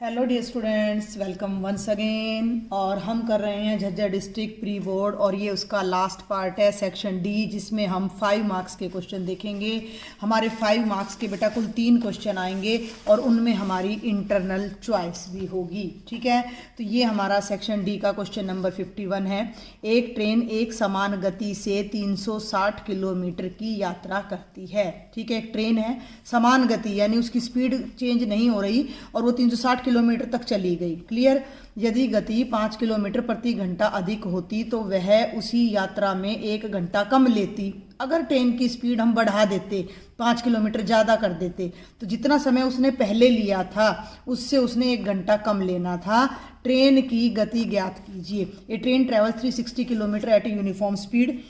Hello dear students, welcome once again. और हम कर रहे हैं झज्जर डिस्ट्रिक्ट प्री बोर्ड और ये उसका लास्ट पार्ट है सेक्शन डी, जिसमें हम 5 मार्क्स के क्वेश्चन देखेंगे। हमारे 5 मार्क्स के बेटा कुल 3 क्वेश्चन आएंगे और उनमें हमारी इंटरनल चॉइस भी होगी। ठीक है, तो ये हमारा सेक्शन डी का क्वेश्चन नंबर 51 है। एक ट्रेन एक समान गति से 360 किलोमीटर की यात्रा करती है। ठीक है, एक ट्रेन है, समान गति यानी उसकी स्पीड चेंज नहीं हो रही और वो 360 किलोमीटर तक चली गई। क्लियर। यदि गति 5 किलोमीटर प्रति घंटा अधिक होती तो वह उसी यात्रा में 1 घंटा कम लेती। अगर ट्रेन की स्पीड हम बढ़ा देते, 5 किलोमीटर ज़्यादा कर देते, तो जितना समय उसने पहले लिया था उससे उसने 1 घंटा कम लेना था। ट्रेन की गति ज्ञात कीजिए। A train travels 360 kilometre at a uniform speed.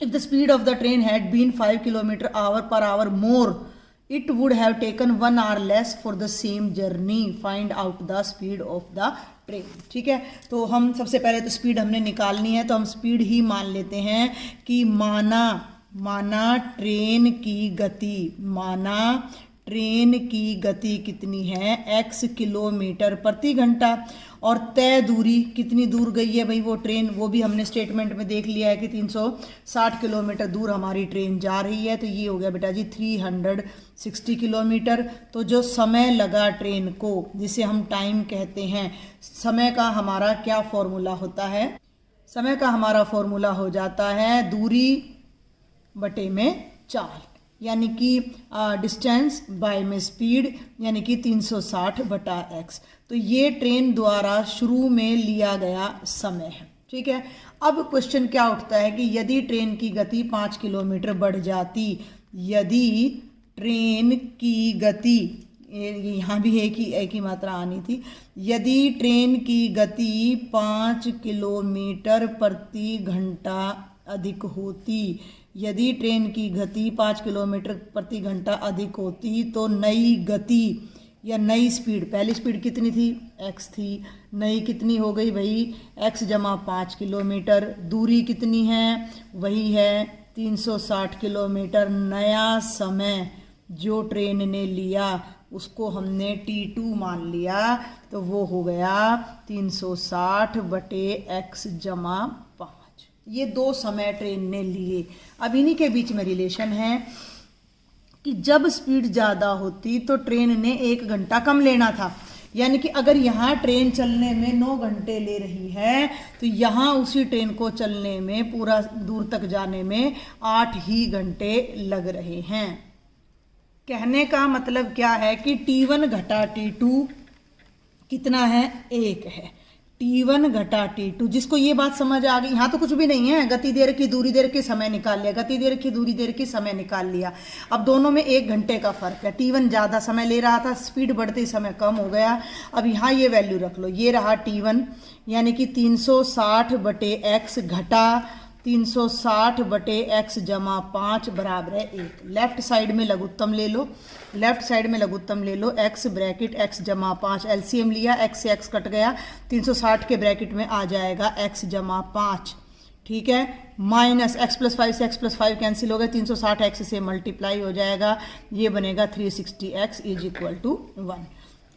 If the speed of the train had been 5 km/h more, it would have taken 1 hour less for the same journey. Find out the speed of the train. ठीक है, तो हम सबसे पहले तो speed हमने निकालनी है, तो हम स्पीड ही मान लेते हैं कि माना ट्रेन की गति, माना ट्रेन की गति कितनी है, x किलोमीटर प्रति घंटा। और तय दूरी कितनी दूर गई है भाई वो ट्रेन, वो भी हमने स्टेटमेंट में देख लिया है कि 360 किलोमीटर दूर हमारी ट्रेन जा रही है। तो ये हो गया बेटा जी 360 किलोमीटर। तो जो समय लगा ट्रेन को, जिसे हम टाइम कहते हैं, समय का हमारा क्या फॉर्मूला होता है? समय का हमारा फॉर्मूला हो जाता है दूरी बटे में चाल, यानी कि डिस्टेंस बाय में स्पीड, यानी कि 360/x। तो ये ट्रेन द्वारा शुरू में लिया गया समय है। ठीक है, अब क्वेश्चन क्या उठता है कि यदि ट्रेन की गति 5 किलोमीटर बढ़ जाती, यदि ट्रेन की गति, यहाँ भी एक ही मात्रा आनी थी, यदि ट्रेन की गति 5 किलोमीटर प्रति घंटा अधिक होती, यदि ट्रेन की गति 5 किलोमीटर प्रति घंटा अधिक होती तो नई गति या नई स्पीड, पहली स्पीड कितनी थी, x थी, नई कितनी हो गई भाई, x + 5 किलोमीटर। दूरी कितनी है, वही है 360 किलोमीटर। नया समय जो ट्रेन ने लिया उसको हमने t2 मान लिया, तो वो हो गया 360/x + 5। ये 2 समय ट्रेन ने लिए। अब इन्हीं के बीच में रिलेशन है कि जब स्पीड ज़्यादा होती तो ट्रेन ने 1 घंटा कम लेना था। यानी कि अगर यहाँ ट्रेन चलने में 9 घंटे ले रही है तो यहाँ उसी ट्रेन को चलने में, पूरा दूर तक जाने में 8 ही घंटे लग रहे हैं। कहने का मतलब क्या है कि T1 घटा T2 कितना है, 1 है। T1 घटा T2, जिसको ये बात समझ आ गई, यहाँ तो कुछ भी नहीं है, गति दे रखी, दूरी दे रखी, समय निकाल लिया, गति दे रखी, दूरी दे रखी, समय निकाल लिया। अब दोनों में 1 घंटे का फर्क है। T1 ज़्यादा समय ले रहा था, स्पीड बढ़ते ही समय कम हो गया। अब यहाँ ये वैल्यू रख लो, ये रहा T1, यानी कि 360/x घटा 360/x = 5 बराबर है 1। लेफ्ट साइड में लघुत्तम ले लो, लेफ्ट साइड में लघुत्तम ले लो, x ब्रैकेट x = 5, एलसीएम लिया, x से x कट गया, 360 के ब्रैकेट में आ जाएगा x = 5। ठीक है, माइनस x + 5 से x + 5 कैंसिल हो गया, 360 x से मल्टीप्लाई हो जाएगा, ये बनेगा 360x = 1।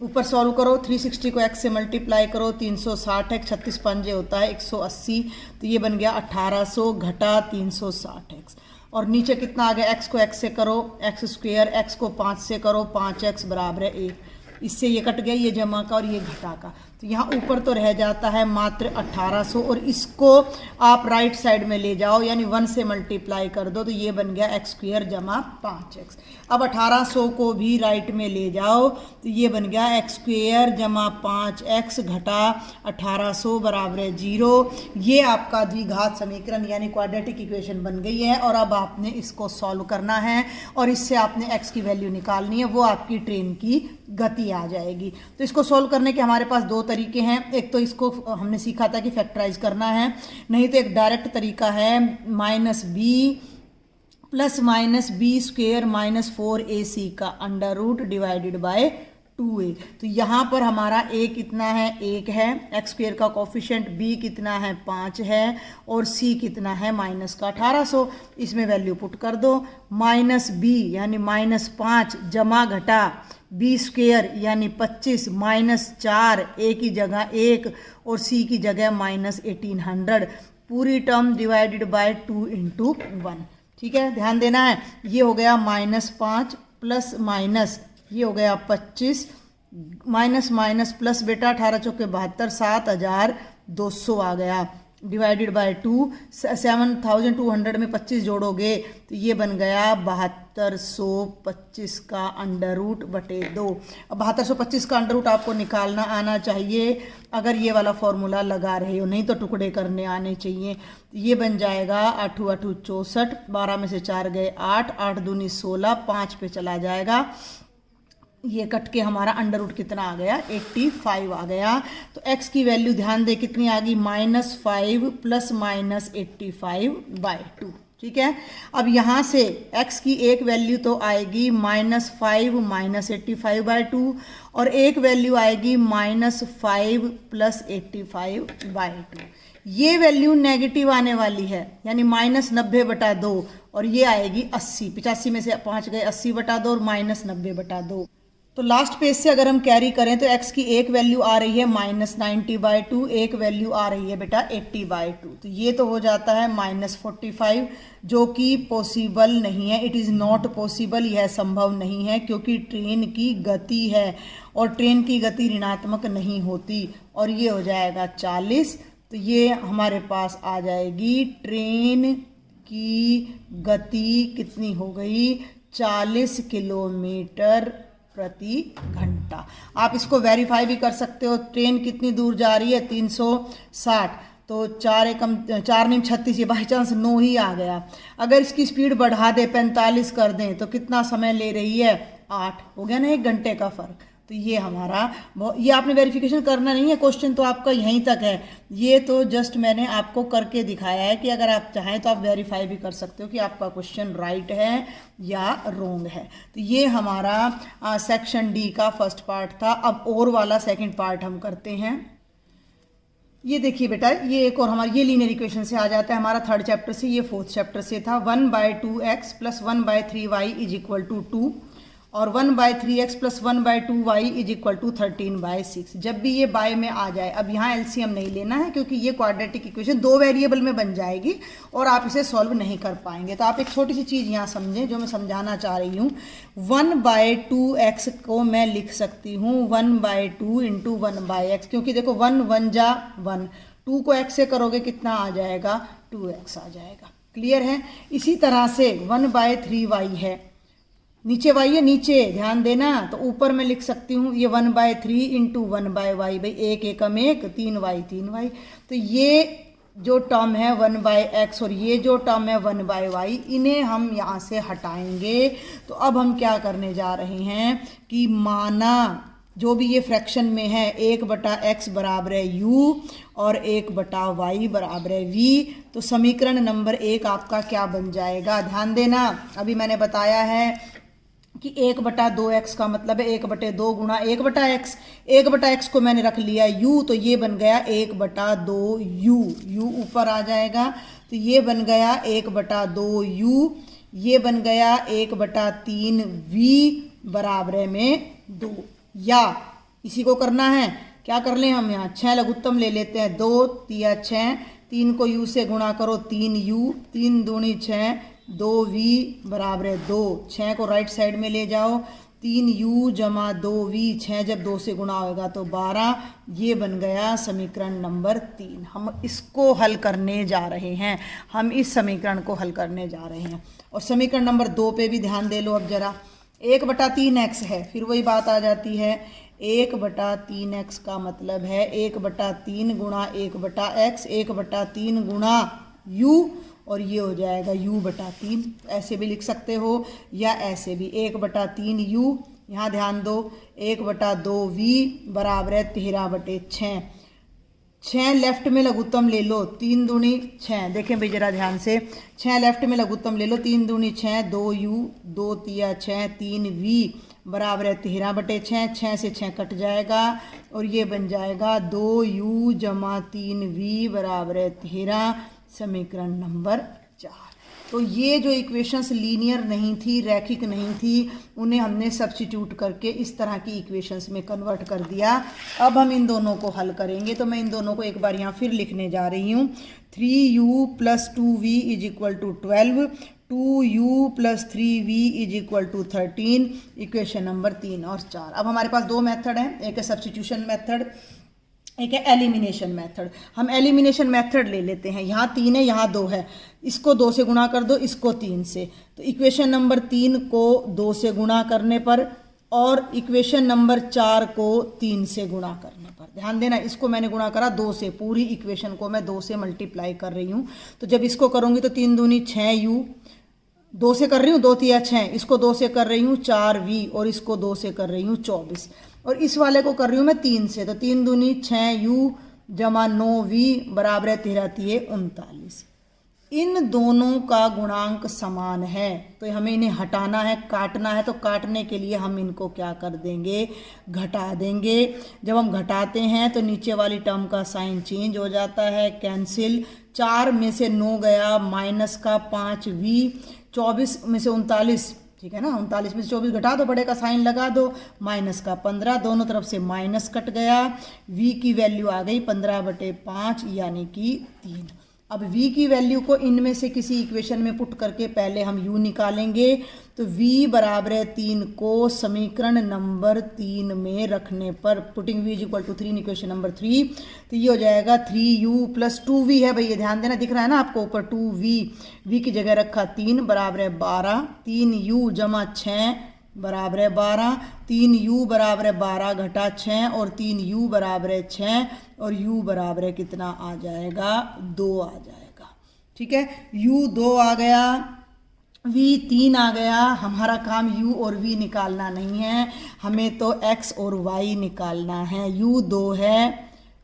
ऊपर सॉल्व करो, 360 को x से मल्टीप्लाई करो, 360x 36 पंजे होता है 180, तो ये बन गया 1800 घटा 360x। और नीचे कितना आ गया, x को x से करो, x², x को 5 से करो, 5x = 1। इससे ये कट गया, ये जमा का और ये घटा का, तो यहाँ ऊपर तो रह जाता है मात्र 1800। और इसको आप राइट साइड में ले जाओ, यानी 1 से मल्टीप्लाई कर दो, तो ये बन गया x² = 5x। अब 1800 को भी राइट में ले जाओ, तो ये बन गया x² = 5x घटा 1800 = 0। ये आपका द्विघात समीकरण यानी क्वाड्रेटिक इक्वेशन बन गई है। और अब आपने इसको सॉल्व करना है और इससे आपने x की वैल्यू निकालनी है, वो आपकी ट्रेन की गति आ जाएगी। तो इसको सॉल्व करने के हमारे पास 2 तरीके हैं। एक तो इसको हमने सीखा था कि फैक्टराइज करना है, नहीं तो एक डायरेक्ट तरीका है -b + -b² - 4ac का √/2। 2a। तो यहाँ पर हमारा a कितना है, 1 है, एक्स स्क्वेयर का कोफिशिएंट b कितना है, 5 है, और c कितना है, माइनस का 1800। इसमें वैल्यू पुट कर दो, माइनस b यानी -5 जमा घटा b स्क्वेयर यानी 25 -4 a की जगह 1 और c की जगह -1800, पूरी टर्म डिवाइडेड बाय 2 × 1। ठीक है, ध्यान देना है। ये हो गया -5 प्लस माइनस, ये हो गया 25 माइनस माइनस प्लस, बेटा 18 चौके 72, 7200 आ गया, डिवाइडेड बाय 2। 7200 में 25 जोड़ोगे तो ये बन गया 7225 का √2। अब 7225 का √ आपको निकालना आना चाहिए अगर ये वाला फॉर्मूला लगा रहे हो, नहीं तो टुकड़े करने आने चाहिए। ये बन जाएगा 8 × 8 = 64, 12 में से 4 गए 8, 8 दूनी 16, 5 पे चला जाएगा, ये कट के हमारा √ कितना आ गया, 85 आ गया। तो x की वैल्यू ध्यान दे कितनी आ गई, -5 प्लस -85/2। ठीक है, अब यहाँ से x की एक वैल्यू तो आएगी -5 -85/2 और एक वैल्यू आएगी -5 प्लस 85/2। ये वैल्यू नेगेटिव आने वाली है यानी -90/2 और ये आएगी 80। 85 में से 5 गए 80/2 और -90/2। तो लास्ट पेज से अगर हम कैरी करें तो x की एक वैल्यू आ रही है -90/2, एक वैल्यू आ रही है बेटा 80/2। तो ये तो हो जाता है -45, जो कि पॉसिबल नहीं है, इट इज़ नॉट पॉसिबल, यह संभव नहीं है क्योंकि ट्रेन की गति है और ट्रेन की गति ऋणात्मक नहीं होती। और ये हो जाएगा 40। तो ये हमारे पास आ जाएगी ट्रेन की गति कितनी हो गई, 40 किलोमीटर प्रति घंटा। आप इसको वेरीफाई भी कर सकते हो, ट्रेन कितनी दूर जा रही है, 360, तो 4 एकम 4 × 36, ये बाई चांस 9 ही आ गया। अगर इसकी स्पीड बढ़ा दे 45 कर दें तो कितना समय ले रही है, 8, हो गया ना 1 घंटे का फ़र्क। तो ये हमारा, ये आपने वेरिफिकेशन करना नहीं है, क्वेश्चन तो आपका यहीं तक है, ये तो जस्ट मैंने आपको करके दिखाया है कि अगर आप चाहें तो आप वेरीफाई भी कर सकते हो कि आपका क्वेश्चन राइट है या रॉन्ग है। तो ये हमारा सेक्शन डी का फर्स्ट पार्ट था। अब और वाला सेकंड पार्ट हम करते हैं। ये देखिए बेटा, ये एक और हमारा ये लीनियर इक्वेशन से आ जाता है हमारा 3rd चैप्टर से, ये 4th चैप्टर से था। 1/2x + 1/3y = 2 और 1/3x + 1/2y = 13/6। जब भी ये बाय में आ जाए, अब यहाँ एलसीएम नहीं लेना है क्योंकि ये क्वाड्रेटिक इक्वेशन 2 वेरिएबल में बन जाएगी और आप इसे सॉल्व नहीं कर पाएंगे। तो आप एक छोटी सी चीज़ यहाँ समझें जो मैं समझाना चाह रही हूँ। 1/2x को मैं लिख सकती हूँ 1/2 × 1/x, क्योंकि देखो 1 1 जा 1, 2 को x से करोगे कितना आ जाएगा, 2x आ जाएगा। क्लियर है। इसी तरह से 1/3y है, नीचे y है, नीचे ध्यान देना, तो ऊपर मैं लिख सकती हूँ ये 1/3 × 1/y, भाई 1 एकम 1, 3y 3y। तो ये जो टर्म है 1/x और ये जो टर्म है 1/y, इन्हें हम यहाँ से हटाएंगे। तो अब हम क्या करने जा रहे हैं कि माना जो भी ये फ्रैक्शन में है 1/x बराबर है u और 1/y बराबर है v। तो समीकरण नंबर 1 आपका क्या बन जाएगा, ध्यान देना। अभी मैंने बताया है कि 1/2x का मतलब है 1/2 गुणा 1/x। 1/x को मैंने रख लिया u, तो ये बन गया 1/2u, u ऊपर आ जाएगा। तो ये बन गया 1/2u, ये बन गया 1/3v बराबर में 2। या इसी को करना है, क्या कर लें हम, यहाँ 6 लघुत्तम ले लेते हैं, 2 × 6, 3 को u से गुणा करो 3u, 3 दूनी 6, 2v बराबर है 2। 6 को राइट साइड में ले जाओ, 3u जमा 2v, 6 जब 2 से गुणा होगा तो 12। ये बन गया समीकरण नंबर 3। हम इसको हल करने जा रहे हैं, हम इस समीकरण को हल करने जा रहे हैं। और समीकरण नंबर 2 पे भी ध्यान दे लो अब जरा। 1/3x है, फिर वही बात आ जाती है, 1/3x का मतलब है 1/3 गुणा 1/x, 1/3 गुणा u, और ये हो जाएगा u/3। ऐसे भी लिख सकते हो या ऐसे भी, 1/3u, यहाँ ध्यान दो, 1/2v बराबर है 13/6। 6 लेफ्ट में लघुत्तम ले लो, 3 दूनी 6, देखें भाई जरा ध्यान से, 6 लेफ्ट में लघुत्तम ले लो, 3 दूनी 6, 2u, 2 × 6 3v बराबर है 13/6, 6 से 6 कट जाएगा और ये बन जाएगा 2u जमा 3v बराबर है 13, समीकरण नंबर 4। तो ये जो इक्वेशंस लीनियर नहीं थी, रैखिक नहीं थी, उन्हें हमने सब्स्टिट्यूट करके इस तरह की इक्वेशंस में कन्वर्ट कर दिया। अब हम इन दोनों को हल करेंगे, तो मैं इन दोनों को एक बार यहाँ फिर लिखने जा रही हूँ। 3u + 2v = 12, 2u + 3v = 13, equation number 3 और 4। अब हमारे पास दो मेथड हैं, एक है सब्स्टिट्यूशन मेथड, एक है एलिमिनेशन मेथड। हम एलिमिनेशन मेथड ले लेते हैं। यहाँ 3 है, यहाँ 2 है, इसको 2 से गुणा कर दो, इसको 3 से। तो इक्वेशन नंबर 3 को 2 से गुणा करने पर और इक्वेशन नंबर 4 को 3 से गुणा करने पर, ध्यान देना इसको मैंने गुणा करा 2 से, पूरी इक्वेशन को मैं 2 से मल्टीप्लाई कर रही हूँ। तो जब इसको करूँगी तो 3 दूनी 6u, 2 से कर रही हूँ, 2 तिया 6, इसको 2 से कर रही हूँ 4v और इसको 2 से कर रही हूँ 24, और इस वाले को कर रही हूँ मैं 3 से, तो 3 दूनी 6u जमा 9v बराबर है 13 तिये 39। इन दोनों का गुणांक समान है, तो हमें इन्हें हटाना है, काटना है। तो काटने के लिए हम इनको क्या कर देंगे, घटा देंगे। जब हम घटाते हैं तो नीचे वाली टर्म का साइन चेंज हो जाता है, कैंसिल। 4 में से 9 गया, माइनस का 5v, 24 में से 39, ठीक है ना, 39 में से 24 घटा दो, बड़े का साइन लगा दो, माइनस का 15, दोनों तरफ से माइनस कट गया। v की वैल्यू आ गई 15/5 यानी कि 3। अब v की वैल्यू को इनमें से किसी इक्वेशन में पुट करके पहले हम u निकालेंगे। तो v बराबर है 3 को समीकरण नंबर 3 में रखने पर, पुटिंग v = 3 इक्वेशन नंबर 3, तो ये हो जाएगा 3u + 2v है भाई, ये ध्यान देना, दिख रहा है ना आपको ऊपर 2v, v की जगह रखा 3 बराबर है 12, 3u जमा 6 बराबर है 12, 3u बराबर है 12 घटा 6 और 3u बराबर है 6 और u बराबर है कितना आ जाएगा, 2 आ जाएगा। ठीक है, u 2 आ गया, v 3 आ गया। हमारा काम u और v निकालना नहीं है, हमें तो x और y निकालना है। u 2 है,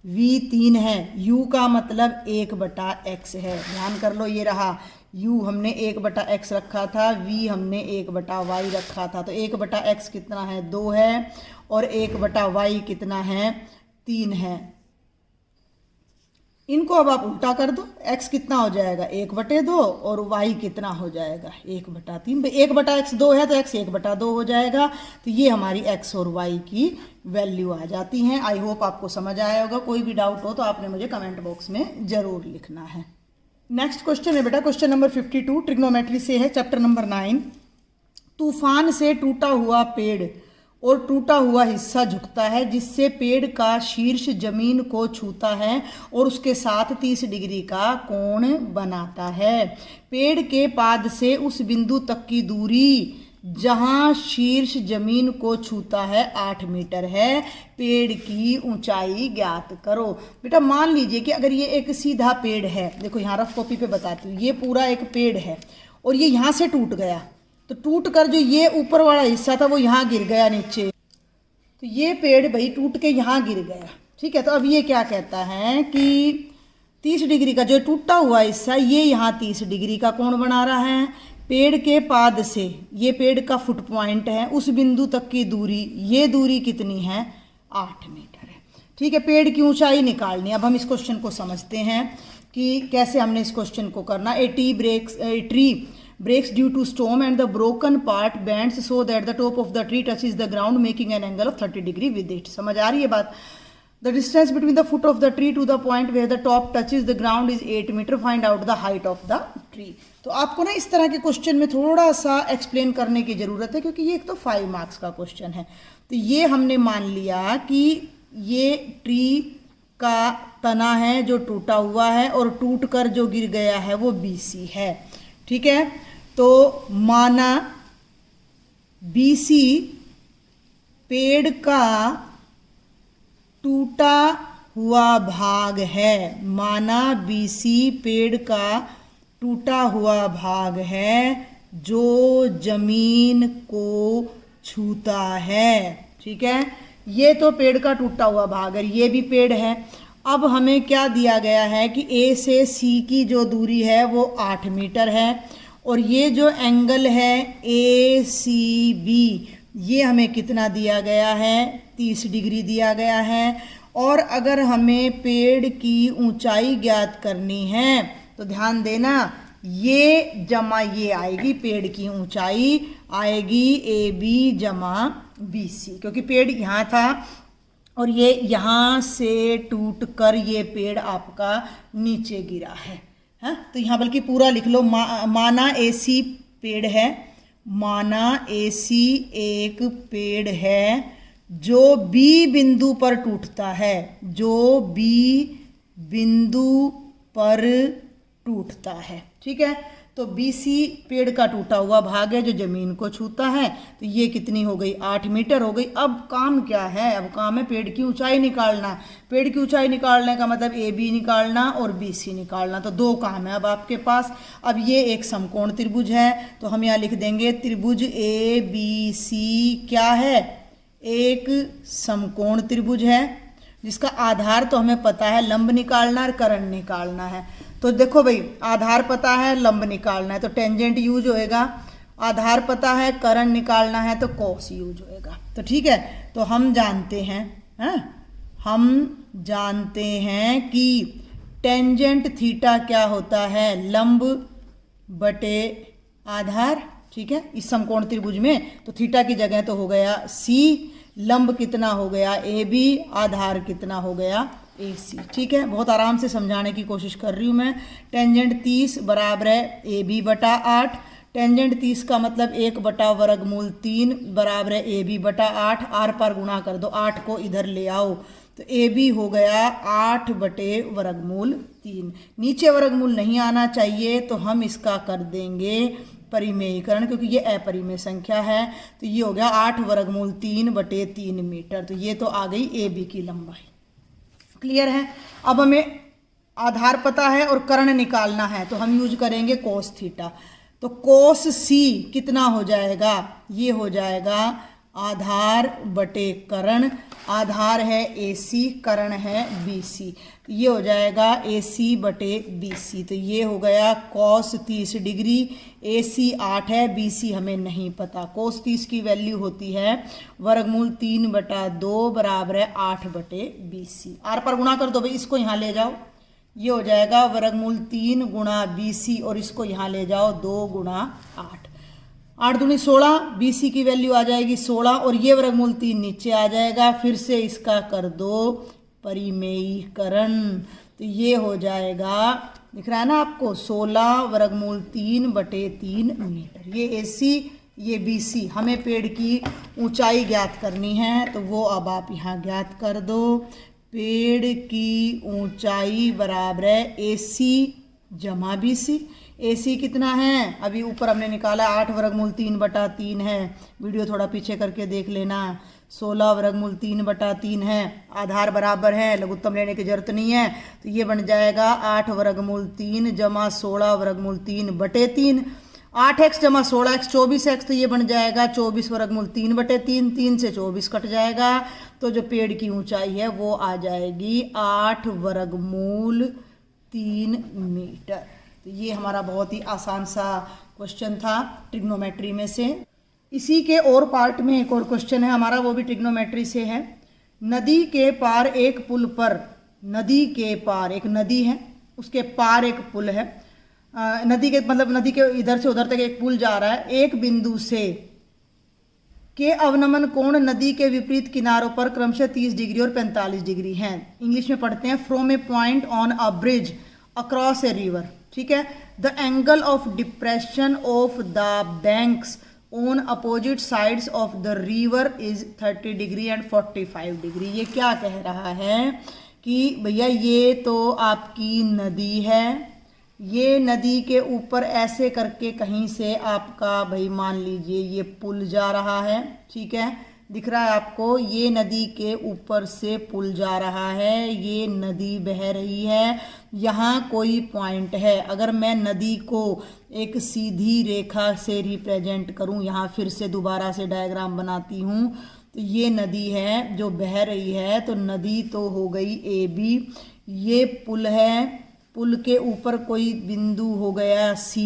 v 3 है, u का मतलब 1/x है, ध्यान कर लो, ये रहा u हमने 1/x रखा था, v हमने 1/y रखा था। तो 1/x कितना है, 2 है, और 1/y कितना है, 3 है। इनको अब आप उल्टा कर दो, x कितना हो जाएगा 1/2 और y कितना हो जाएगा 1/3। 1/x 2 है तो x 1/2 हो जाएगा। तो ये हमारी x और y की वैल्यू आ जाती हैं। आई होप आपको समझ आया होगा। कोई भी डाउट हो तो आपने मुझे कमेंट बॉक्स में ज़रूर लिखना है। नेक्स्ट क्वेश्चन है बेटा, क्वेश्चन नंबर 52 ट्रिग्नोमेट्री से है, चैप्टर नंबर 9। तूफान से टूटा हुआ पेड़ और टूटा हुआ हिस्सा झुकता है, जिससे पेड़ का शीर्ष जमीन को छूता है और उसके साथ 30 डिग्री का कोण बनाता है। पेड़ के पाद से उस बिंदु तक की दूरी जहां शीर्ष जमीन को छूता है 8 मीटर है। पेड़ की ऊंचाई ज्ञात करो। बेटा मान लीजिए कि अगर ये एक सीधा पेड़ है, देखो यहाँ रफ कॉपी पे बताती हूँ, ये पूरा एक पेड़ है और ये यहाँ से टूट गया, तो टूट कर जो ये ऊपर वाला हिस्सा था वो यहाँ गिर गया नीचे, तो ये पेड़ भाई टूट के यहाँ गिर गया। ठीक है, तो अब ये क्या कहता है कि 30 डिग्री का जो टूटा हुआ हिस्सा, ये यहाँ 30 डिग्री का कोण बना रहा है। पेड़ के पाद से, ये पेड़ का फुट पॉइंट है, उस बिंदु तक की दूरी, ये दूरी कितनी है 8 मीटर है। ठीक है, पेड़ की ऊंचाई निकालनी है। अब हम इस क्वेश्चन को समझते हैं कि कैसे हमने इस क्वेश्चन को करना। A tree breaks due to storm and the broken part bends so that the top of the tree touches the ground making an angle of 30 degree with it। समझ आ रही है बात। The distance between the foot of the tree to the point where the top touches the ground is 8 meter। Find out the height of the tree। तो आपको ना इस तरह के क्वेश्चन में थोड़ा सा एक्सप्लेन करने की ज़रूरत है, क्योंकि ये एक तो 5 मार्क्स का क्वेश्चन है। तो ये हमने मान लिया कि ये ट्री का तना है जो टूटा हुआ है और टूट कर जो गिर गया है वो BC है। ठीक है, तो माना BC पेड़ का टूटा हुआ भाग है, माना BC पेड़ का टूटा हुआ भाग है जो जमीन को छूता है। ठीक है, ये तो पेड़ का टूटा हुआ भाग है, ये भी पेड़ है। अब हमें क्या दिया गया है कि A से C की जो दूरी है वो 8 मीटर है और ये जो एंगल है ACB ये हमें कितना दिया गया है, 30 डिग्री दिया गया है। और अगर हमें पेड़ की ऊंचाई ज्ञात करनी है तो ध्यान देना, ये जमा ये आएगी, पेड़ की ऊंचाई आएगी AB जमा BC, क्योंकि पेड़ यहाँ था और ये यहाँ से टूट कर ये पेड़ आपका नीचे गिरा है। हाँ, तो यहाँ बल्कि पूरा लिख लो, माना AC पेड़ है, माना AC एक पेड़ है जो B बिंदु पर टूटता है, जो B बिंदु पर टूटता है। ठीक है, तो BC पेड़ का टूटा हुआ भाग है जो जमीन को छूता है। तो ये कितनी हो गई, 8 मीटर हो गई। अब काम क्या है, अब काम है पेड़ की ऊंचाई निकालना। पेड़ की ऊंचाई निकालने का मतलब AB निकालना और BC निकालना, तो 2 काम है अब आपके पास। अब ये एक समकोण त्रिभुज है, तो हम यहाँ लिख देंगे त्रिभुज ABC क्या है, एक समकोण त्रिभुज है जिसका आधार तो हमें पता है, लंब निकालना और कर्ण निकालना है। तो देखो भाई, आधार पता है, लंब निकालना है तो टेंजेंट यूज होएगा, आधार पता है, कर्ण निकालना है तो कॉस यूज होएगा। तो ठीक है, तो हम जानते हैं, हम जानते हैं कि टेंजेंट थीटा क्या होता है, लंब बटे आधार। ठीक है, इस समकोण त्रिभुज में तो थीटा की जगह तो हो गया C, लंब कितना हो गया AB, आधार कितना हो गया AC। ठीक है, बहुत आराम से समझाने की कोशिश कर रही हूँ मैं। टेंजेंट 30 बराबर है AB बटा 8, टेंजेंट 30 का मतलब 1 बटा वर्गमूल 3 बराबर है AB बटा 8, आर पार गुणा कर दो, 8 को इधर ले आओ तो AB हो गया 8 बटे वर्गमूल 3। नीचे वर्गमूल नहीं आना चाहिए तो हम इसका कर देंगे परिमेयीकरण, क्योंकि ये अपरिमेय संख्या है। तो ये हो गया 8 वर्गमूल 3 बटे 3 मीटर। तो ये तो आ गई AB की लंबाई। क्लियर है। अब हमें आधार पता है और कर्ण निकालना है तो हम यूज करेंगे कोस थीटा। तो कोस C कितना हो जाएगा, ये हो जाएगा आधार बटे कर्ण, आधार है AC, कर्ण है BC, तो ये हो जाएगा AC बटे BC। तो ये हो गया cos 30 डिग्री, AC 8 है, BC हमें नहीं पता। cos 30 की वैल्यू होती है वर्गमूल 3 बटा 2 बराबर है 8 बटे BC। आर पर गुणा कर दो भाई, इसको यहाँ ले जाओ, ये हो जाएगा वर्गमूल 3 गुणा BC और इसको यहाँ ले जाओ 2 गुणा 8, 8 दूनी 16, BC की वैल्यू आ जाएगी 16 और ये वर्गमूल 3 नीचे आ जाएगा। फिर से इसका कर दो परिमेयीकरण, तो ये हो जाएगा, दिख रहा है ना आपको, 16 वर्गमूल 3 बटे 3 मीटर। ये AC, ये BC। हमें पेड़ की ऊंचाई ज्ञात करनी है तो वो अब आप यहाँ ज्ञात कर दो। पेड़ की ऊंचाई बराबर है AC जमा BC। AC कितना है, अभी ऊपर हमने निकाला 8 वर्गमूल 3 बटा 3 है, वीडियो थोड़ा पीछे करके देख लेना। 16 वर्गमूल 3 बटा 3 है, आधार बराबर है, लघुत्तम लेने की जरूरत नहीं है, तो ये बन जाएगा 8 वर्गमूल 3 जमा 16 वर्गमूल 3 बटे 3। 8x जमा 16x 24x, तो ये बन जाएगा 24 वर्गमूल 3 बटे 3, 3 से 24 कट जाएगा, तो जो पेड़ की ऊंचाई है वो आ जाएगी 8 वर्गमूल 3 मीटर। तो ये हमारा बहुत ही आसान सा क्वेश्चन था ट्रिग्नोमेट्री में से। इसी के और पार्ट में एक और क्वेश्चन है हमारा, वो भी ट्रिग्नोमेट्री से है। नदी के पार एक पुल पर, नदी के पार एक नदी है, उसके पार एक पुल है, नदी के मतलब नदी के इधर से उधर तक एक पुल जा रहा है। एक बिंदु से के अवनमन कोण नदी के विपरीत किनारों पर क्रमशः 30 डिग्री और 45 डिग्री हैं। इंग्लिश में पढ़ते हैं, from A point on a bridge across a river. ठीक है, the angle of depression of the banks on opposite sides of the river is 30 degree and 45 degree. ये क्या कह रहा है कि भैया ये तो आपकी नदी है, ये नदी के ऊपर ऐसे करके कहीं से आपका भाई मान लीजिए ये पुल जा रहा है। ठीक है, दिख रहा है आपको, ये नदी के ऊपर से पुल जा रहा है, ये नदी बह रही है, यहाँ कोई पॉइंट है। अगर मैं नदी को एक सीधी रेखा से रिप्रेजेंट करूँ, यहाँ फिर से दोबारा से डायग्राम बनाती हूँ, तो ये नदी है जो बह रही है, तो नदी तो हो गई AB, ये पुल है, पुल के ऊपर कोई बिंदु हो गया C,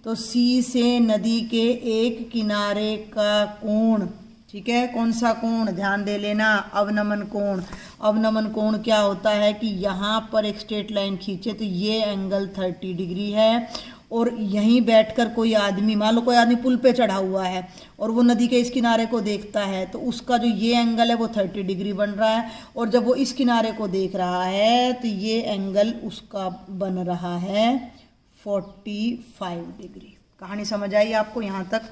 तो C से नदी के एक किनारे का कोण ठीक है। कौन सा कोण, ध्यान दे लेना, अवनमन कोण। अवनमन कोण क्या होता है कि यहाँ पर एक स्ट्रेट लाइन खींचे तो ये एंगल 30 डिग्री है, और यहीं बैठकर कोई आदमी, मान लो कोई आदमी पुल पे चढ़ा हुआ है और वो नदी के इस किनारे को देखता है, तो उसका जो ये एंगल है वो 30 डिग्री बन रहा है, और जब वो इस किनारे को देख रहा है तो ये एंगल उसका बन रहा है 45 डिग्री। कहानी समझ आई आपको यहाँ तक?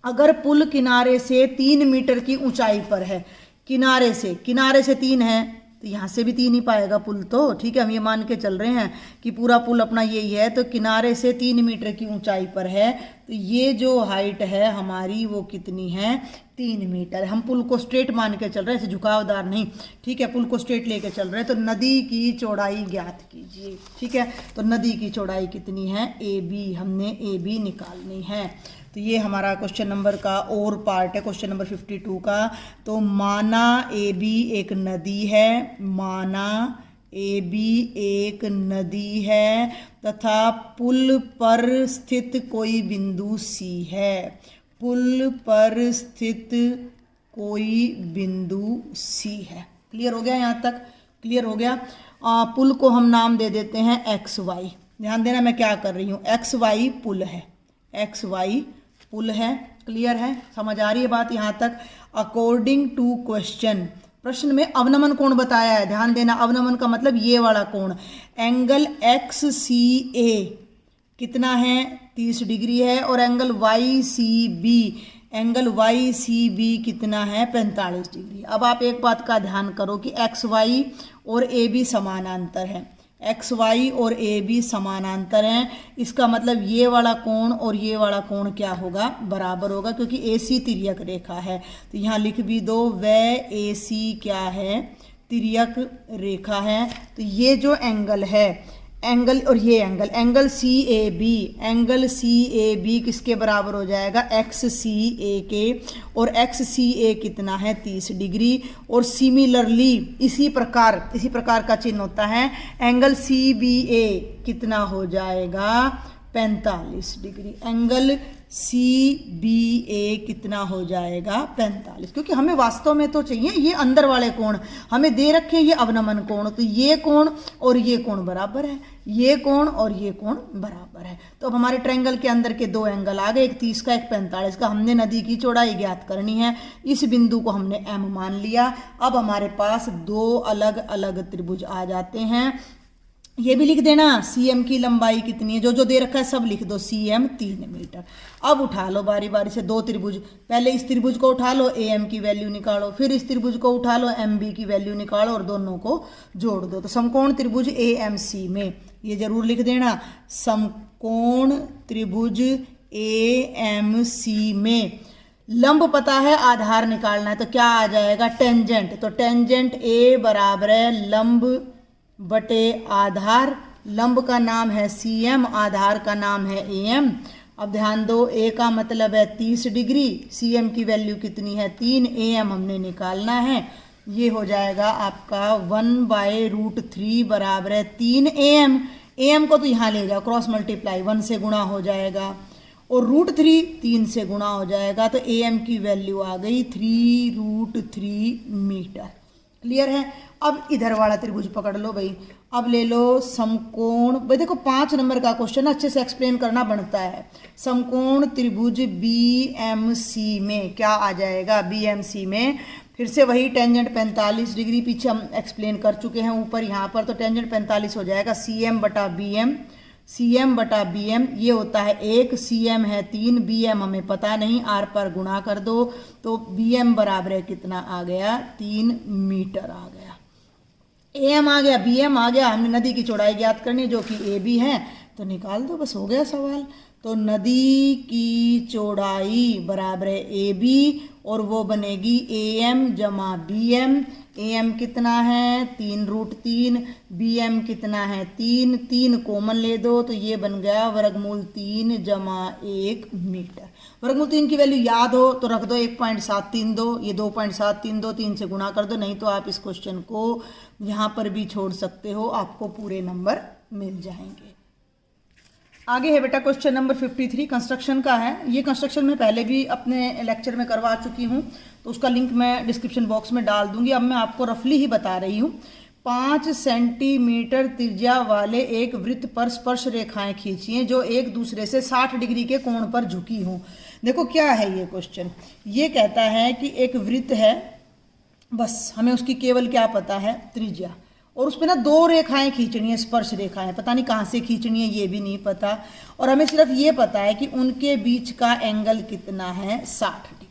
अगर पुल किनारे से 3 मीटर की ऊंचाई पर है, किनारे से 3 है, तो यहाँ से भी 3 ही पाएगा पुल तो, ठीक है। हम ये मान के चल रहे हैं कि पूरा पुल अपना यही है, तो किनारे से 3 मीटर की ऊंचाई पर है, तो ये जो हाइट है हमारी वो कितनी है? 3 मीटर। हम पुल को स्ट्रेट मान के चल रहे हैं, ऐसे झुकावदार नहीं, ठीक है। पुल को स्ट्रेट लेके चल रहे हैं, तो नदी की चौड़ाई ज्ञात कीजिए, ठीक है। तो नदी की चौड़ाई कितनी है? AB, हमने AB निकालनी है। तो ये हमारा क्वेश्चन नंबर का और पार्ट है, क्वेश्चन नंबर 52 का। तो माना AB एक नदी है, माना AB एक नदी है तथा पुल पर स्थित कोई बिंदु C है। पुल पर स्थित कोई बिंदु C है। क्लियर हो गया? यहाँ तक क्लियर हो गया? पुल को हम नाम दे देते हैं XY। ध्यान देना मैं क्या कर रही हूँ, XY पुल है, XY पुल है। क्लियर है? समझ आ रही है बात यहाँ तक? अकॉर्डिंग टू क्वेश्चन, प्रश्न में अवनमन कोण बताया है, ध्यान देना। अवनमन का मतलब ये वाला कोण, एंगल XCA कितना है? 30 डिग्री है, और एंगल YCB, एंगल YCB कितना है? 45 डिग्री। अब आप एक बात का ध्यान करो कि XY और AB समानांतर है, XY और AB समानांतर हैं, इसका मतलब ये वाला कोण और ये वाला कोण क्या होगा? बराबर होगा, क्योंकि AC तिर्यक रेखा है। तो यहाँ लिख भी दो, वह AC क्या है? तिर्यक रेखा है। तो ये जो एंगल है, एंगल और ये angle, angle CAB, angle CAB किसके बराबर हो जाएगा? XCA के, और XCA कितना है? 30 डिग्री। और सिमिलरली इसी प्रकार का चिन्ह होता है, एंगल CBA कितना हो जाएगा? 45 डिग्री। एंगल CBA कितना हो जाएगा? 45। क्योंकि हमें वास्तव में तो चाहिए ये अंदर वाले कोण, हमें दे रखे हैं ये अवनमन कोण, तो ये कोण और ये कोण बराबर है, ये कोण और ये कोण बराबर है। तो अब हमारे ट्रायंगल के अंदर के दो एंगल आ गए, एक 30 का एक 45 का। हमने नदी की चौड़ाई ज्ञात करनी है, इस बिंदु को हमने M मान लिया। अब हमारे पास दो अलग अलग त्रिभुज आ जाते हैं। ये भी लिख देना, CM की लंबाई कितनी है, जो जो दे रखा है सब लिख दो, CM 3 मीटर। अब उठा लो बारी बारी से दो त्रिभुज, पहले इस त्रिभुज को उठा लो, AM की वैल्यू निकालो, फिर इस त्रिभुज को उठा लो, MB की वैल्यू निकालो, और दोनों को जोड़ दो। तो समकोण त्रिभुज AMC में, ये जरूर लिख देना, समकोण त्रिभुज AMC में लंब पता है, आधार निकालना है, तो क्या आ जाएगा? टेंजेंट। तो टेंजेंट A बराबर है लंब बटे आधार। लंब का नाम है CM, आधार का नाम है AM। अब ध्यान दो, A का मतलब है 30 डिग्री, CM की वैल्यू कितनी है? 3, AM हमने निकालना है। ये हो जाएगा आपका 1/√3 बराबर है 3 AM। AM को तो यहाँ ले जाओ, क्रॉस मल्टीप्लाई, 1 से गुणा हो जाएगा, और √3 3 से गुणा हो जाएगा, तो AM की वैल्यू आ गई 3√3 मीटर। क्लियर है? अब इधर वाला त्रिभुज पकड़ लो भाई। अब ले लो समकोण, भाई देखो 5 नंबर का क्वेश्चन अच्छे से एक्सप्लेन करना बनता है। समकोण त्रिभुज BMC में क्या आ जाएगा? BMC में फिर से वही टेंजेंट 45 डिग्री, पीछे हम एक्सप्लेन कर चुके हैं ऊपर, यहाँ पर तो टेंजेंट 45 हो जाएगा CM बटा BM। CM बटा BM ये होता है 1, CM है 3, BM हमें पता नहीं, R पर गुणा कर दो, तो BM बराबर है कितना आ गया? 3 मीटर आ गया। AM आ गया, BM आ गया, हमने नदी की चौड़ाई ज्ञात करनी जो कि AB है, तो निकाल दो, बस हो गया सवाल। तो नदी की चौड़ाई बराबर है AB, और वो बनेगी AM जमा BM। AM कितना है? 3√3, BM कितना है? 3, 3 कॉमन ले दो, तो ये बन गया वर्गमूल 3 जमा 1 मीटर। वर्गमूल 3 की वैल्यू याद हो तो रख दो 1.732, ये 2.732, 3 से गुणा कर दो, नहीं तो आप इस क्वेश्चन को यहाँ पर भी छोड़ सकते हो, आपको पूरे नंबर मिल जाएंगे। आगे है बेटा क्वेश्चन नंबर 53 कंस्ट्रक्शन का है। ये कंस्ट्रक्शन मैं पहले भी अपने लेक्चर में करवा चुकी हूँ, तो उसका लिंक मैं डिस्क्रिप्शन बॉक्स में डाल दूंगी। अब मैं आपको रफली ही बता रही हूँ। 5 सेंटीमीटर त्रिज्या वाले एक वृत्त पर स्पर्श रेखाएं खींचिए जो एक दूसरे से 60 डिग्री के कोण पर झुकी हों। देखो क्या है ये क्वेश्चन, ये कहता है कि एक वृत्त है, बस हमें उसकी केवल क्या पता है, त्रिज्या, और उस पर ना 2 रेखाएं खींचनी है, स्पर्श रेखाएं, पता नहीं कहाँ से खींचनी है ये भी नहीं पता, और हमें सिर्फ ये पता है कि उनके बीच का एंगल कितना है, 60 डिग्री।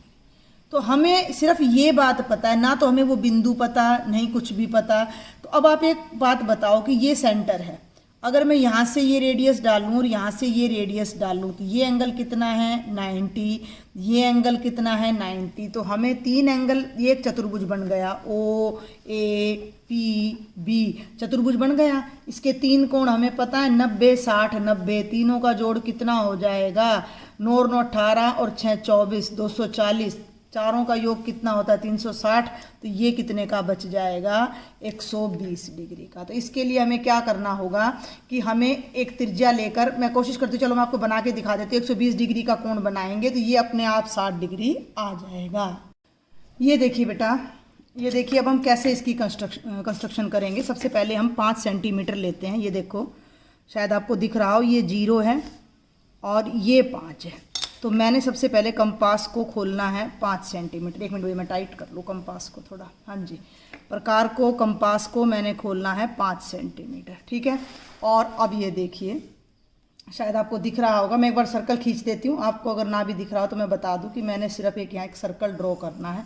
तो हमें सिर्फ ये बात पता है, ना तो हमें वो बिंदु पता, नहीं कुछ भी पता। तो अब आप एक बात बताओ कि ये सेंटर है, अगर मैं यहाँ से ये रेडियस डालूँ और यहाँ से ये रेडियस डालूँ तो ये एंगल कितना है, 90, ये एंगल कितना है, 90। तो हमें 3 एंगल, ये एक चतुर्भुज बन गया, ओ ए पी बी, चतुर्भुज बन गया। इसके 3 कोण हमें पता है, 90 60 90, तीनों का जोड़ कितना हो जाएगा, 9 9 18 और 6 24, 240, चारों का योग कितना होता है, 360। तो ये कितने का बच जाएगा, 120 डिग्री का। तो इसके लिए हमें क्या करना होगा कि हमें एक त्रिज्या लेकर, मैं कोशिश करती हूँ, चलो मैं आपको बना के दिखा देती हूँ। 120 डिग्री का कोण बनाएंगे तो ये अपने आप 60 डिग्री आ जाएगा। ये देखिए बेटा, ये देखिए अब हम कैसे इसकी कंस्ट्रक्शन करेंगे। सबसे पहले हम 5 सेंटीमीटर लेते हैं। ये देखो, शायद आपको दिख रहा हो, ये 0 है और ये 5 है। तो मैंने सबसे पहले कंपास को खोलना है 5 सेंटीमीटर। एक मिनट भाई, मैं टाइट कर लूँ कंपास को थोड़ा, हाँ जी, प्रकार को, कंपास को मैंने खोलना है 5 सेंटीमीटर, ठीक है। और अब ये देखिए, शायद आपको दिख रहा होगा, मैं एक बार सर्कल खींच देती हूँ, आपको अगर ना भी दिख रहा हो तो मैं बता दूँ कि मैंने सिर्फ एक यहाँ एक सर्कल ड्रॉ करना है।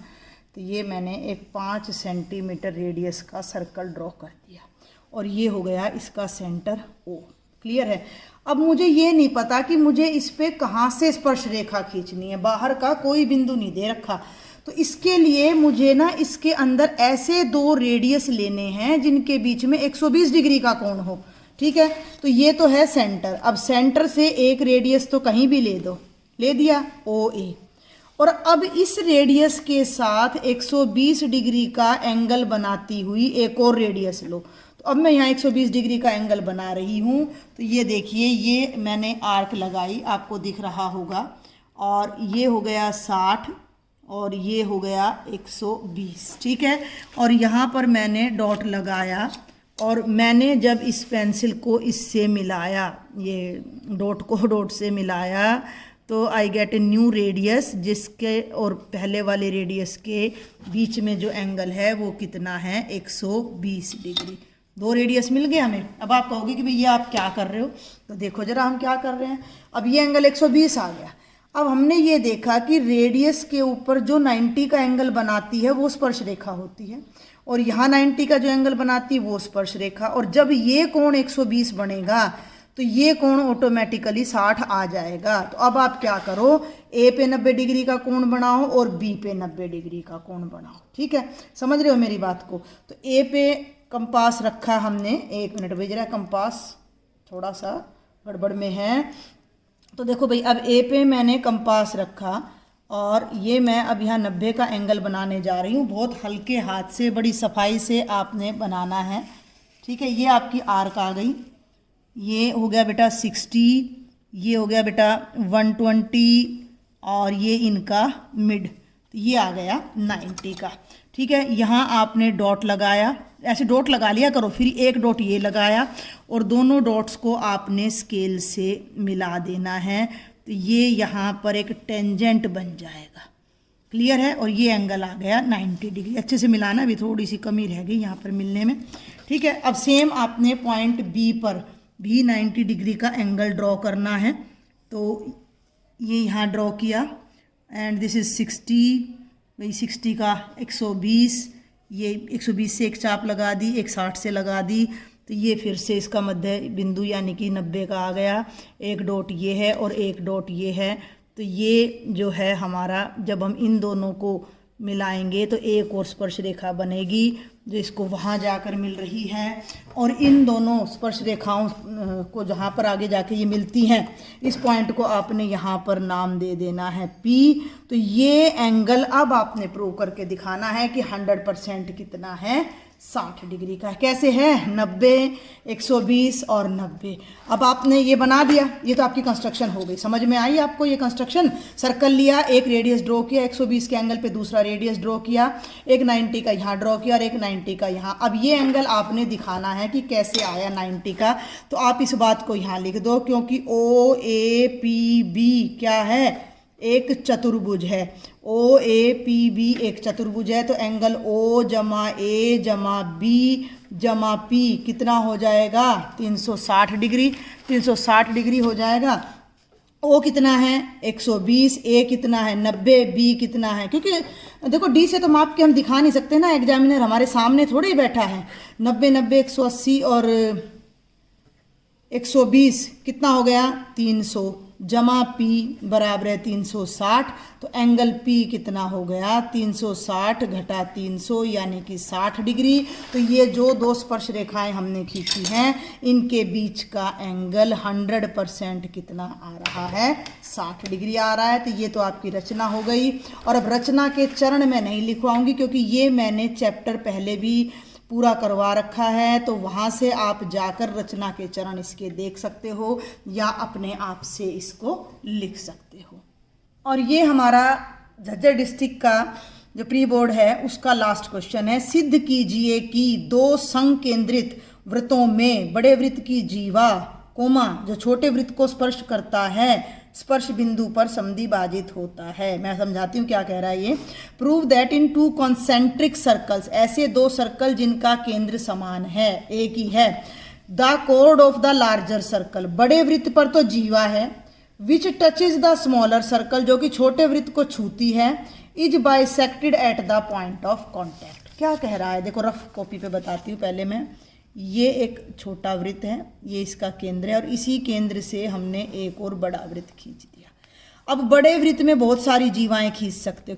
तो ये मैंने एक 5 सेंटीमीटर रेडियस का सर्कल ड्रॉ कर दिया और ये हो गया इसका सेंटर ओ। क्लियर है। अब मुझे ये नहीं पता कि मुझे इस पे कहाँ से स्पर्श रेखा खींचनी है, बाहर का कोई बिंदु नहीं दे रखा। तो इसके लिए मुझे ना इसके अंदर ऐसे 2 रेडियस लेने हैं जिनके बीच में 120 डिग्री का कोण हो, ठीक है। तो ये तो है सेंटर। अब सेंटर से एक रेडियस तो कहीं भी ले दो, ले दिया, ओ ए। और अब इस रेडियस के साथ 120 डिग्री का एंगल बनाती हुई एक और रेडियस लो। तो अब मैं यहाँ 120 डिग्री का एंगल बना रही हूँ। तो ये देखिए, ये मैंने आर्क लगाई, आपको दिख रहा होगा, और ये हो गया 60 और ये हो गया 120, ठीक है। और यहाँ पर मैंने डॉट लगाया और मैंने जब इस पेंसिल को इससे मिलाया, ये डॉट को डॉट से मिलाया, तो I get a new radius, जिसके और पहले वाले रेडियस के बीच में जो एंगल है वो कितना है, 120 डिग्री। 2 रेडियस मिल गए हमें। अब आप कहोगे कि भैया आप क्या कर रहे हो, तो देखो जरा हम क्या कर रहे हैं। अब ये एंगल 120 आ गया। अब हमने ये देखा कि रेडियस के ऊपर जो 90 का एंगल बनाती है वो स्पर्श रेखा होती है, और यहाँ 90 का जो एंगल बनाती है वो स्पर्श रेखा। और जब ये कोण 120 बनेगा तो ये कोण ऑटोमेटिकली 60 आ जाएगा। तो अब आप क्या करो, ए पे 90 डिग्री का कोण बनाओ और बी पे 90 डिग्री का कोण बनाओ, ठीक है। समझ रहे हो मेरी बात को। तो ए पे कंपास रखा हमने, 1 मिनट भेज रहा है, कंपास थोड़ा सा गड़बड़ में है। तो देखो भाई, अब ए पे मैंने कंपास रखा और ये मैं अब यहाँ 90 का एंगल बनाने जा रही हूँ। बहुत हल्के हाथ से, बड़ी सफाई से आपने बनाना है, ठीक है। ये आपकी आर्क आ गई, ये हो गया बेटा 60, ये हो गया बेटा 120 और ये इनका मिड, तो ये आ गया 90 का, ठीक है। यहाँ आपने डॉट लगाया, ऐसे डॉट लगा लिया करो, फिर एक डॉट ये लगाया और दोनों डॉट्स को आपने स्केल से मिला देना है। तो ये यहाँ पर एक टेंजेंट बन जाएगा। क्लियर है। और ये एंगल आ गया 90 डिग्री। अच्छे से मिलाना, अभी थोड़ी सी कमी रह गई यहाँ पर मिलने में, ठीक है। अब सेम आपने पॉइंट बी पर भी 90 डिग्री का एंगल ड्रॉ करना है। तो ये यहाँ ड्रॉ किया एंड दिस इज 60, वही 60 का 120, ये 120 से एक चाप लगा दी, एक 60 से लगा दी। तो ये फिर से इसका मध्य बिंदु यानी कि 90 का आ गया। एक डॉट ये है और एक डॉट ये है। तो ये जो है हमारा, जब हम इन दोनों को मिलाएंगे तो एक और स्पर्श रेखा बनेगी। जो इसको वहाँ जाकर मिल रही है, और इन दोनों स्पर्श रेखाओं को जहाँ पर आगे जाके ये मिलती हैं, इस पॉइंट को आपने यहाँ पर नाम दे देना है P। तो ये एंगल अब आपने प्रूव करके दिखाना है कि 100% कितना है, 60 डिग्री का। कैसे है, 90, 120 और 90। अब आपने ये बना दिया, ये तो आपकी कंस्ट्रक्शन हो गई। समझ में आई आपको ये कंस्ट्रक्शन? सर्कल लिया, एक रेडियस ड्रॉ किया 120 के एंगल पे, दूसरा रेडियस ड्रॉ किया, एक 90 का यहाँ ड्रॉ किया और एक 90 का यहाँ। अब ये एंगल आपने दिखाना है कि कैसे आया 90 का। तो आप इस बात को यहाँ लिख दो, क्योंकि OAPB क्या है, एक चतुर्भुज है। OAPB एक चतुर्भुज है, तो एंगल O जमा A जमा B जमा P कितना हो जाएगा, 360 डिग्री। 360 डिग्री हो जाएगा। O कितना है, 120, A कितना है, 90, B कितना है। क्योंकि देखो D से तो माप के हम दिखा नहीं सकते ना, एग्जामिनर हमारे सामने थोड़े ही बैठा है। 90, 90, 180 और 120 कितना हो गया, 300 जमा P बराबर है 360। तो एंगल P कितना हो गया, 360 घटा 300 यानी कि 60 डिग्री। तो ये जो दो स्पर्श रेखाएं हमने खींची हैं, इनके बीच का एंगल 100% कितना आ रहा है, 60 डिग्री आ रहा है। तो ये तो आपकी रचना हो गई। और अब रचना के चरण में नहीं लिखवाऊंगी, क्योंकि ये मैंने चैप्टर पहले भी पूरा करवा रखा है, तो वहाँ से आप जाकर रचना के चरण इसके देख सकते हो या अपने आप से इसको लिख सकते हो। और ये हमारा झज्जर डिस्ट्रिक्ट का जो प्री बोर्ड है उसका लास्ट क्वेश्चन है। सिद्ध कीजिए कि दो संकेंद्रित वृत्तों में बड़े वृत्त की जीवा कोमा जो छोटे वृत्त को स्पर्श करता है स्पर्श बिंदु पर समद्विभाजित होता है। मैं समझाती हूँ क्या कह रहा है ये। Prove that in to concentric circles, ऐसे दो सर्कल जिनका केंद्र समान है, एक ही है, the code of the larger circle, बड़े वृत्त पर तो जीवा है, विच टचेज द स्मॉलर सर्कल, जो कि छोटे वृत्त को छूती है, is bisected at the point of contact. क्या कह रहा है देखो, रफ कॉपी पे बताती हूँ पहले मैं। ये एक छोटा वृत्त है, ये इसका केंद्र है, और इसी केंद्र से हमने एक और बड़ा वृत्त खींच दिया। अब बड़े वृत्त में बहुत सारी जीवाएं खींच सकते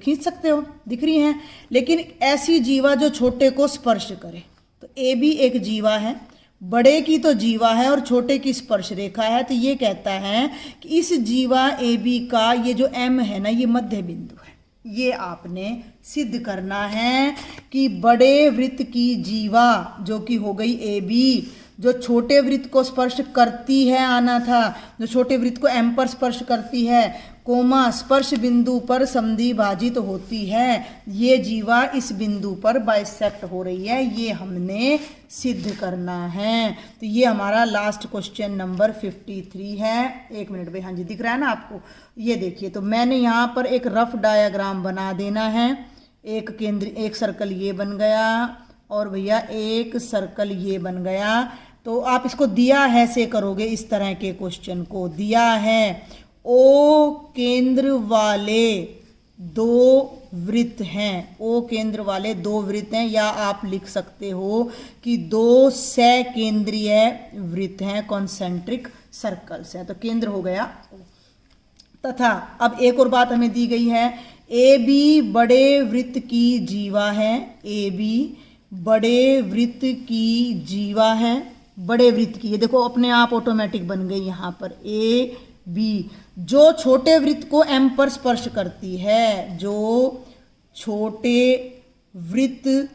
हो, दिख रही हैं, लेकिन ऐसी जीवा जो छोटे को स्पर्श करे। तो ए भी एक जीवा है, बड़े की तो जीवा है और छोटे की स्पर्श रेखा है। तो ये कहता है कि इस जीवा ए बी का ये जो एम है ना, ये मध्य बिंदु है। ये आपने सिद्ध करना है कि बड़े वृत्त की जीवा जो कि हो गई ए बी, जो छोटे वृत्त को स्पर्श करती है, आना था, जो छोटे वृत्त को एम पर स्पर्श करती है, कोमा स्पर्श बिंदु पर समद्विभाजित होती है, ये जीवा इस बिंदु पर बाइसेक्ट हो रही है। ये हमने सिद्ध करना है। तो ये हमारा लास्ट क्वेश्चन नंबर 53 है। एक मिनट भाई, हाँ जी दिख रहा है ना आपको? ये देखिए, तो मैंने यहाँ पर एक रफ डायग्राम बना देना है। एक केंद्र, एक सर्कल ये बन गया, और भैया एक सर्कल ये बन गया। तो आप इसको दिया है से करोगे, इस तरह के क्वेश्चन को दिया है ओ केंद्र वाले दो वृत्त हैं, ओ केंद्र वाले दो वृत्त हैं, या आप लिख सकते हो कि दो सकेंद्रीय वृत्त हैं, कॉन्सेंट्रिक सर्कल्स हैं। तो केंद्र हो गया। तथा अब एक और बात हमें दी गई है, ए बी बड़े वृत्त की जीवा है, ए बी बड़े वृत्त की जीवा है, बड़े वृत्त की, ये देखो अपने आप ऑटोमेटिक बन गई यहाँ पर ए बी, जो छोटे वृत्त को एम पर स्पर्श करती है, जो छोटे वृत्त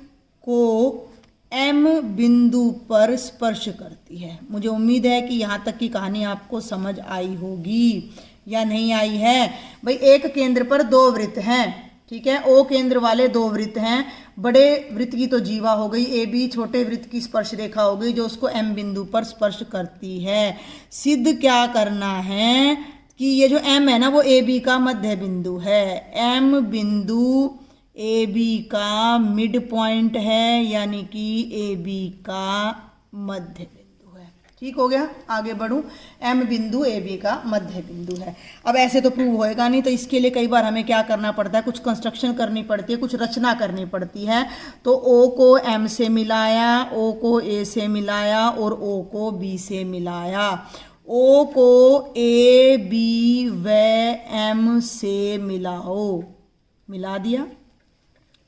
को एम बिंदु पर स्पर्श करती है। मुझे उम्मीद है कि यहाँ तक की कहानी आपको समझ आई होगी या नहीं आई है। भाई एक केंद्र पर दो वृत्त हैं, ठीक है, ओ केंद्र वाले दो वृत्त हैं, बड़े वृत्त की तो जीवा हो गई ए बी, छोटे वृत्त की स्पर्श रेखा हो गई जो उसको एम बिंदु पर स्पर्श करती है। सिद्ध क्या करना है कि ये जो एम है ना, वो ए बी का मध्य बिंदु है, एम बिंदु ए बी का मिड पॉइंट है, यानी कि ए बी का मध्य बिंदु है। ठीक हो गया, आगे बढ़ूं। एम बिंदु ए बी का मध्य बिंदु है। अब ऐसे तो प्रूव होएगा नहीं, तो इसके लिए कई बार हमें क्या करना पड़ता है, कुछ कंस्ट्रक्शन करनी पड़ती है, कुछ रचना करनी पड़ती है। तो ओ को एम से मिलाया, ओ को ए से मिलाया और ओ को बी से मिलाया, ओ को ए बी व एम से मिलाओ, मिला दिया।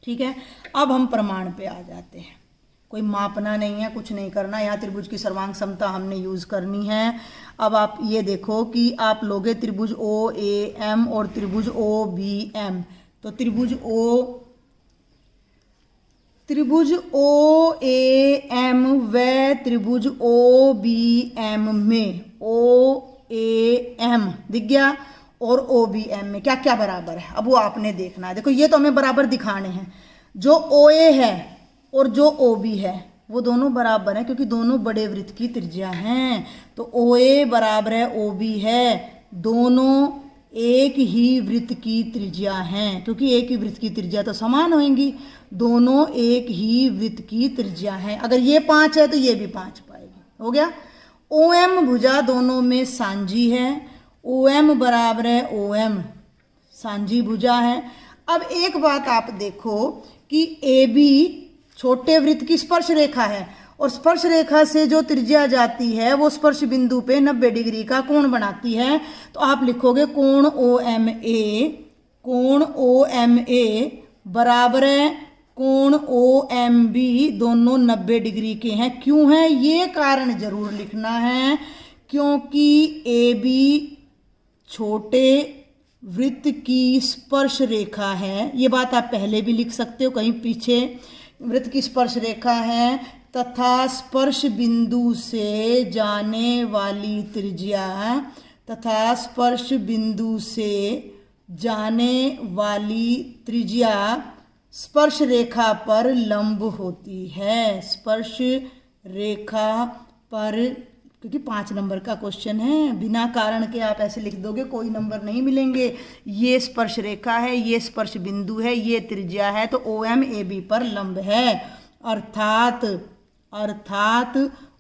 ठीक है, अब हम प्रमाण पे आ जाते हैं। कोई मापना नहीं है, कुछ नहीं करना। यहाँ त्रिभुज की सर्वांग समता हमने यूज करनी है। अब आप ये देखो कि आप लोगे त्रिभुज ओ ए एम और त्रिभुज ओ बी एम। तो त्रिभुज ओ ए एम व त्रिभुज ओ बी एम में ओ ए एम दिख गया और ओ बी एम में क्या क्या बराबर है, अब वो आपने देखना है। देखो ये तो हमें बराबर दिखाने हैं। जो ओ ए है और जो ओ बी है वो दोनों बराबर हैं क्योंकि दोनों बड़े वृत्त की त्रिज्या हैं। तो ओ ए बराबर है ओ बी है, दोनों एक ही वृत्त की त्रिज्या हैं क्योंकि एक ही वृत्त की त्रिज्या तो समान होंगी। दोनों एक ही वृत्त की त्रिज्या हैं। अगर ये 5 है तो ये भी 5 पाएगी। हो गया। ओ एम भुजा दोनों में सांझी है। ओ एम बराबर है ओ एम, सांझी भुजा है। अब एक बात आप देखो कि ए बी छोटे वृत्त की स्पर्श रेखा है और स्पर्श रेखा से जो त्रिज्या जाती है वो स्पर्श बिंदु पे 90 डिग्री का कोण बनाती है। तो आप लिखोगे कोण ओ एम ए बराबर है कोण ओ एम बी, दोनों 90 डिग्री के हैं। क्यों है ये कारण जरूर लिखना है, क्योंकि ए बी छोटे वृत्त की स्पर्श रेखा है। ये बात आप पहले भी लिख सकते हो कहीं पीछे। वृत्त की स्पर्श रेखा है तथा स्पर्श बिंदु से जाने वाली त्रिज्या स्पर्श रेखा पर लंब होती है। स्पर्श रेखा पर, क्योंकि 5 नंबर का क्वेश्चन है, बिना कारण के आप ऐसे लिख दोगे कोई नंबर नहीं मिलेंगे। ये स्पर्श रेखा है, ये स्पर्श बिंदु है, ये त्रिज्या है, तो ओ एम ए बी पर लंब है, अर्थात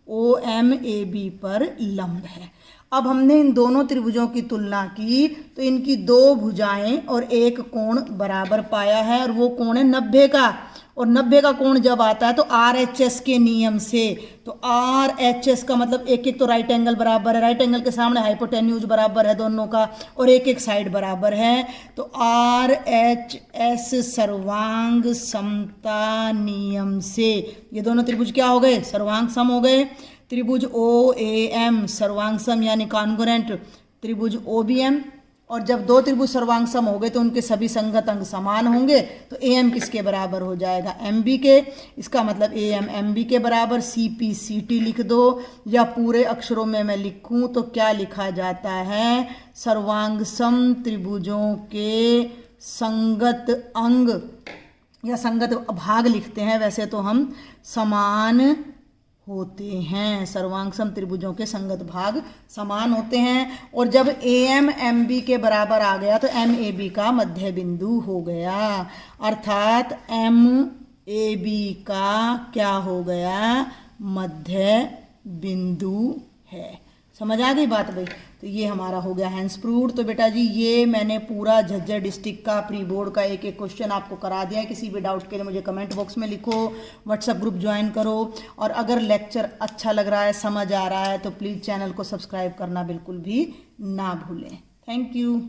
ओ एम ए बी पर लंब है। अब हमने इन दोनों त्रिभुजों की तुलना की तो इनकी 2 भुजाएं और एक कोण बराबर पाया है और वो कोण है 90 का। और 90 का कोण जब आता है तो आर एच एस के नियम से, तो आर एच एस का मतलब एक तो राइट एंगल बराबर है, राइट एंगल के सामने हाइपोटेन्यूज बराबर है दोनों का, और एक साइड बराबर है। तो आर एच एस सर्वांग समता नियम से ये दोनों त्रिभुज क्या हो गए, सर्वांग सम हो गए। त्रिभुज ओ ए एम सर्वांग सम यानी कॉन्ग्रुएंट त्रिभुज ओ बी एम, और जब 2 त्रिभुज सर्वांग सम हो गए तो उनके सभी संगत अंग समान होंगे। तो ए एम किसके बराबर हो जाएगा, एम बी के। इसका मतलब ए एम एम बी के बराबर। सी पी सी टी लिख दो, या पूरे अक्षरों में मैं लिखूं तो क्या लिखा जाता है, सर्वांग सम त्रिभुजों के संगत अंग या संगत भाग लिखते हैं। वैसे तो हम समान होते हैं, सर्वांग सम त्रिभुजों के संगत भाग समान होते हैं। और जब ए एम एम बी के बराबर आ गया तो एम ए बी का मध्य बिंदु हो गया, अर्थात एम ए बी का क्या हो गया, मध्य बिंदु है। समझ आ गई बात भाई। तो ये हमारा हो गया हैंस प्रूव्ड। तो बेटा जी ये मैंने पूरा झज्जर डिस्ट्रिक्ट का प्री बोर्ड का एक क्वेश्चन आपको करा दिया है। किसी भी डाउट के लिए मुझे कमेंट बॉक्स में लिखो, व्हाट्सएप ग्रुप ज्वाइन करो, और अगर लेक्चर अच्छा लग रहा है, समझ आ रहा है, तो प्लीज़ चैनल को सब्सक्राइब करना बिल्कुल भी ना भूलें। Thank you.